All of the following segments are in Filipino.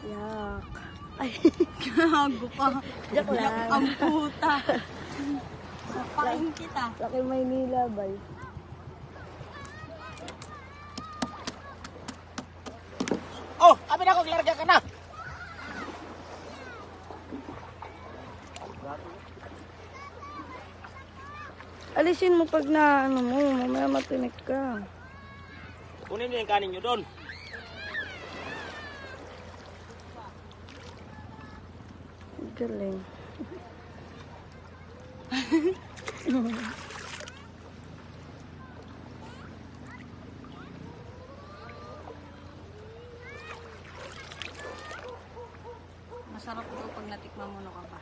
Yak. Ay. Gago pa. Joke lang. Ang puta. Sapain kita. Laki Maynila, bay. Oh, abi na ako, larga ka na. Alisin mo pag na, ano mo, mamaya matinik ka. Kunin niyo yung kanin niyo doon. Galing. Masarap ito pag natikman mo na ka pa.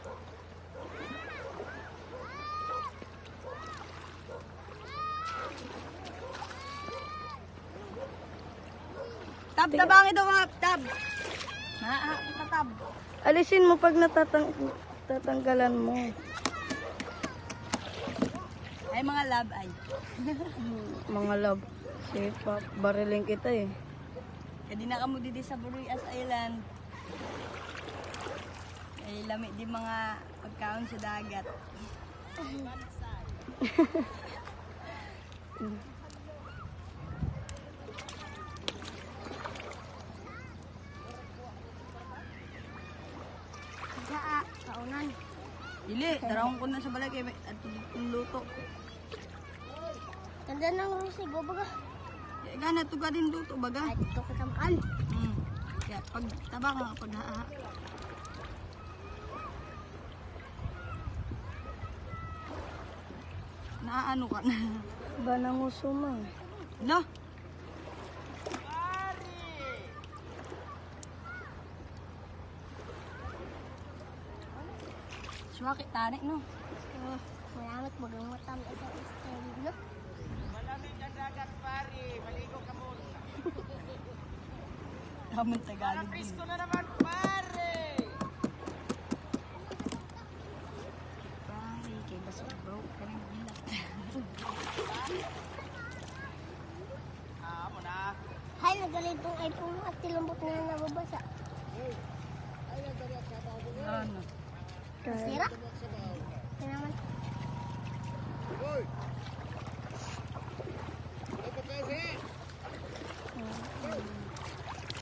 Tab, tabangi daw mga tab. Tab. Alisin mo pag tatanggalan mo. Ay mga lab ay. Mga love. Sige pa, bariling kita eh. Kadi na kamo didi sa Buruyas Island. Ay lami di mga pagkaon sa dagat. Sa kaunan. Dili, darawon ko na sa balay kay at luto. Tanda nang rusigo baga. Gana to ka din luto baga. Ay, dito ko tamaan. Kaya pag taba ka pag haa. Naaano ka na. Ba nanguso mo? No. Suwakit tarik no. Malamit bagang matam ito no? Malamig ang dagat, pare. Maligo ka muna. Kamang Tagalog. Presko na naman, pare. Pare, kay baso bro. Kaming bilat. Mo na. Hay, nagalitong iPhone at tilambot na nababasa. Ano? Kaya. Sira? Kaya naman. Hoy.